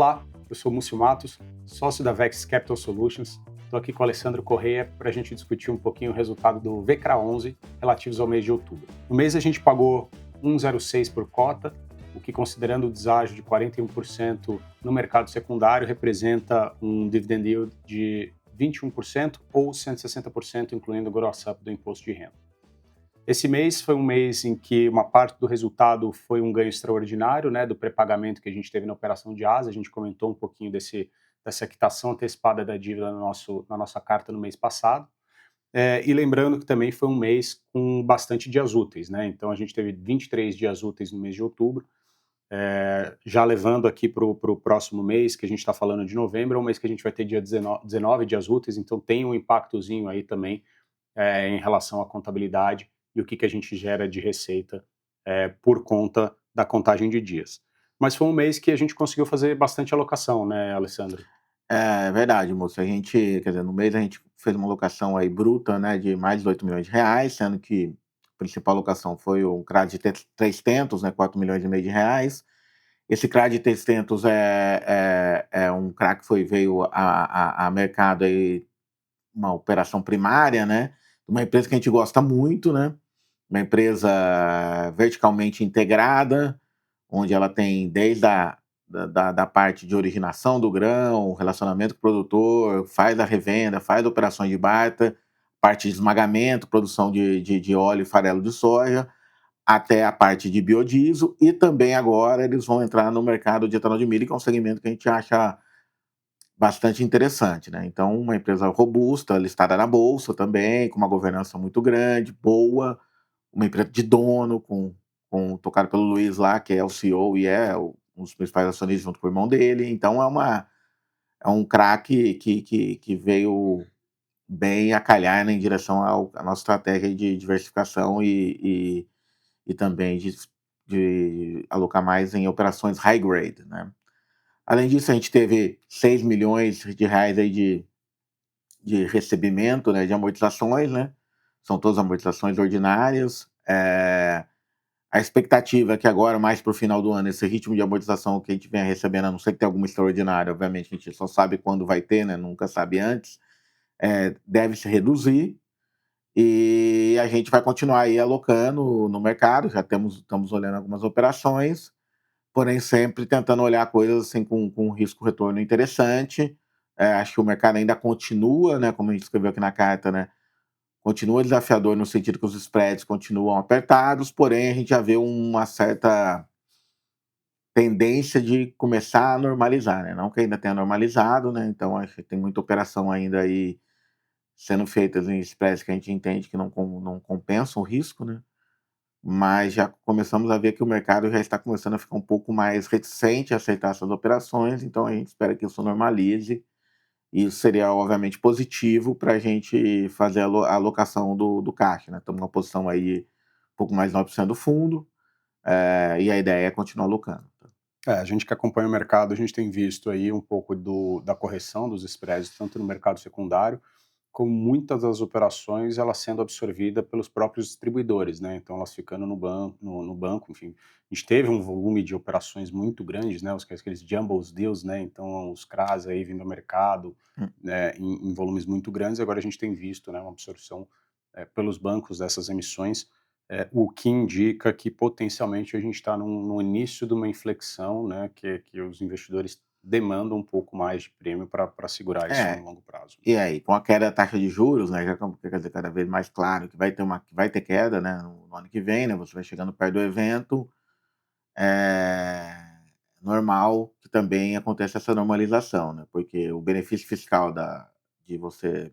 Olá, eu sou Múcio Matos, sócio da Vex Capital Solutions. Estou aqui com o Alessandro Correia para a gente discutir um pouquinho o resultado do VCRA 11 relativos ao mês de outubro. No mês a gente pagou 1,06 por cota, o que, considerando o deságio de 41% no mercado secundário, representa um dividend yield de 21% ou 160%, incluindo o gross-up do imposto de renda. Esse mês foi um mês em que uma parte do resultado foi um ganho extraordinário, do pré-pagamento que a gente teve na operação de ASA. A gente comentou um pouquinho dessa quitação antecipada da dívida na nossa carta no mês passado. E lembrando que também foi um mês com bastante dias úteis, Então a gente teve 23 dias úteis no mês de outubro. Já levando aqui para o próximo mês, que a gente está falando de novembro, é um mês que a gente vai ter dia 19 dias úteis, então tem um impactozinho aí também em relação à contabilidade e o que a gente gera de receita por conta da contagem de dias. Mas foi um mês que a gente conseguiu fazer bastante alocação, né, Alessandro? É verdade, moço. Quer dizer, no mês a gente fez uma alocação aí bruta, de mais de R$ 8 milhões, sendo que a principal alocação foi o CRA de 300, R$ 4,5 milhões. Esse CRA de 300 é um CRA que veio a mercado aí, uma operação primária, uma empresa que a gente gosta muito, uma empresa verticalmente integrada, onde ela tem desde da parte de originação do grão, relacionamento com o produtor, faz a revenda, faz operações de barter, parte de esmagamento, produção de óleo e farelo de soja, até a parte de biodiesel, e também agora eles vão entrar no mercado de etanol de milho, que é um segmento que a gente acha bastante interessante, Então, uma empresa robusta, listada na bolsa também, com uma governança muito grande, boa, uma empresa de dono, tocado pelo Luiz lá, que é o CEO e um dos principais acionistas junto com o irmão dele. Então, é um craque que veio bem a calhar, em direção à nossa estratégia de diversificação e também de alocar mais em operações high grade, Além disso, a gente teve R$ 6 milhões aí de recebimento, de amortizações, São todas amortizações ordinárias. A expectativa é que agora, mais para o final do ano, esse ritmo de amortização que a gente vem recebendo, a não ser que tenha alguma extraordinária, obviamente a gente só sabe quando vai ter, nunca sabe antes, deve se reduzir, e a gente vai continuar aí alocando no mercado. Já estamos olhando algumas operações, porém sempre tentando olhar coisas assim com um risco-retorno interessante. Acho que o mercado ainda continua, como a gente escreveu aqui na carta, continua desafiador no sentido que os spreads continuam apertados, porém a gente já vê uma certa tendência de começar a normalizar, Não que ainda tenha normalizado, Então acho que tem muita operação ainda aí sendo feitas em spreads que a gente entende que não compensam o risco, Mas já começamos a ver que o mercado já está começando a ficar um pouco mais reticente a aceitar essas operações, então a gente espera que isso normalize. E isso seria, obviamente, positivo para a gente fazer a alocação do caixa, Estamos numa posição aí um pouco mais de 9% do fundo, e a ideia é continuar alocando. A gente que acompanha o mercado, a gente tem visto aí um pouco da correção dos spreads, tanto no mercado secundário, como muitas das operações elas sendo absorvidas pelos próprios distribuidores, Então elas ficando no banco, enfim. A gente teve um volume de operações muito grandes, aqueles jumbo deals, Então os CRAs aí vindo ao mercado, Hum. em volumes muito grandes. Agora a gente tem visto, uma absorção pelos bancos dessas emissões, o que indica que potencialmente a gente está no início de uma inflexão, que os investidores demandam um pouco mais de prêmio para segurar isso no longo prazo. E aí, com a queda da taxa de juros, já quer dizer, cada vez mais claro que vai ter queda, no ano que vem, Você vai chegando perto do evento, é normal que também aconteça essa normalização, Porque o benefício fiscal de você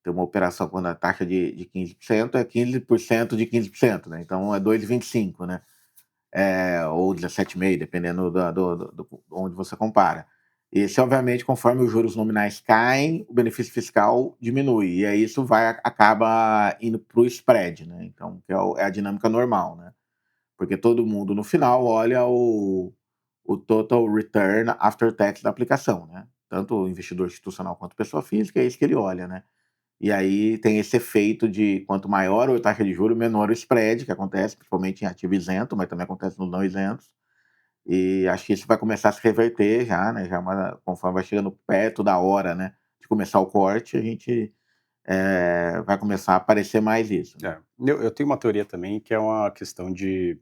ter uma operação quando a taxa de 15% é 15% de 15%, Então é 2,25, ou 17,5, dependendo onde você compara. Esse, obviamente, conforme os juros nominais caem, o benefício fiscal diminui, e aí isso acaba indo para o spread, Então, que é a dinâmica normal, Porque todo mundo, no final, olha o total return after tax da aplicação, Tanto o investidor institucional quanto pessoa física, é isso que ele olha, E aí tem esse efeito de quanto maior a taxa de juros, menor o spread, que acontece principalmente em ativo isento, mas também acontece nos não isentos. E acho que isso vai começar a se reverter já, né, conforme vai chegando perto da hora, né, de começar o corte, a gente, vai começar a aparecer mais isso, né. É. Eu tenho uma teoria também que é uma questão de,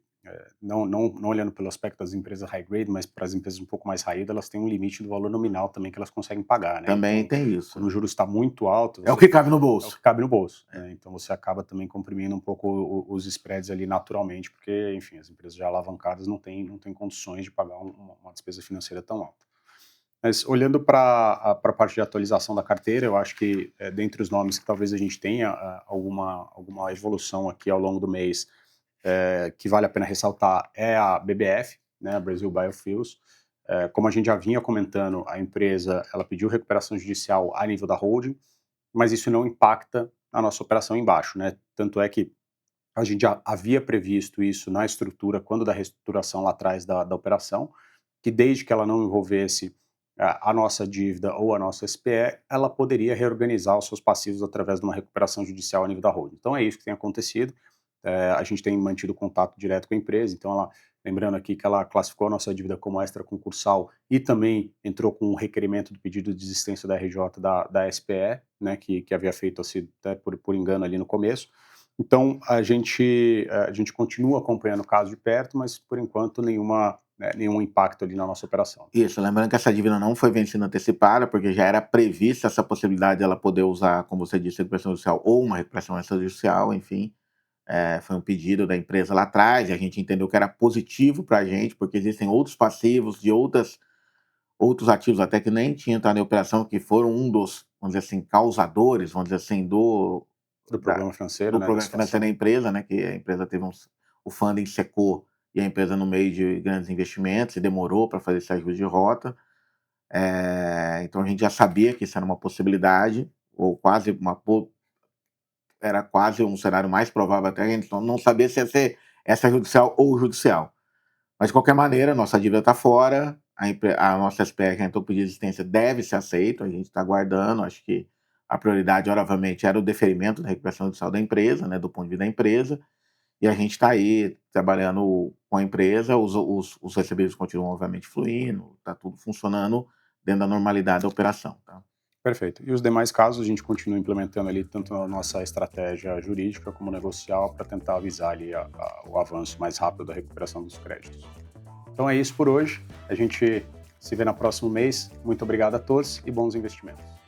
não olhando pelo aspecto das empresas high grade, mas para as empresas um pouco mais high yield, elas têm um limite do valor nominal também que elas conseguem pagar, né. Também Então, tem isso, quando o né. juros está muito alto, É o você que cabe no é o bolso. que cabe no bolso, É. né. Então você acaba também comprimindo um pouco os spreads ali naturalmente, porque, enfim, as empresas já alavancadas não têm condições de pagar uma despesa financeira tão alta. Mas olhando para a parte de atualização da carteira, eu acho que, dentre os nomes que talvez a gente tenha, alguma evolução aqui ao longo do mês, que vale a pena ressaltar é a BBF, né, a Brazil Biofuels. Como a gente já vinha comentando, a empresa ela pediu recuperação judicial a nível da holding, mas isso não impacta a nossa operação embaixo, né? Tanto é que a gente já havia previsto isso na estrutura, quando da reestruturação lá atrás da operação, que desde que ela não envolvesse a nossa dívida ou a nossa SPE, ela poderia reorganizar os seus passivos através de uma recuperação judicial a nível da holding. Então é isso que tem acontecido. A gente tem mantido contato direto com a empresa, então lembrando aqui que ela classificou a nossa dívida como extra concursal e também entrou com um requerimento do pedido de desistência da RJ da SPE, né, que havia feito assim, até por engano ali no começo. Então a gente continua acompanhando o caso de perto, mas por enquanto nenhum impacto ali na nossa operação. Isso, lembrando que essa dívida não foi vencida antecipada, porque já era prevista essa possibilidade dela poder usar, como você disse, recuperação judicial ou uma recuperação extrajudicial, enfim. Foi um pedido da empresa lá atrás, e a gente entendeu que era positivo para a gente, porque existem outros passivos de outros ativos até que nem tinham entrado em operação, que foram um dos, vamos dizer assim, causadores, vamos dizer assim, Do da, problema financeiro, do né, da problema financeiro situação. da empresa, né, que a empresa teve o funding secou e a empresa no meio de grandes investimentos e demorou para fazer esse ajuste de rota. Então a gente já sabia que isso era uma possibilidade, ou quase era quase um cenário mais provável até, a gente não sabia se ia ser essa judicial ou judicial. Mas, de qualquer maneira, nossa dívida está fora, a nossa SPR, que entrou por desistência, deve ser aceito, a gente está aguardando, acho que a prioridade, obviamente, era o deferimento da recuperação judicial da empresa, né, do ponto de vista da empresa, e a gente está aí trabalhando com a empresa, os recebíveis continuam, obviamente, fluindo, está tudo funcionando dentro da normalidade da operação. Tá? Perfeito. E os demais casos a gente continua implementando ali tanto a nossa estratégia jurídica como negocial para tentar avisar ali o avanço mais rápido da recuperação dos créditos. Então é isso por hoje. A gente se vê no próximo mês. Muito obrigado a todos e bons investimentos.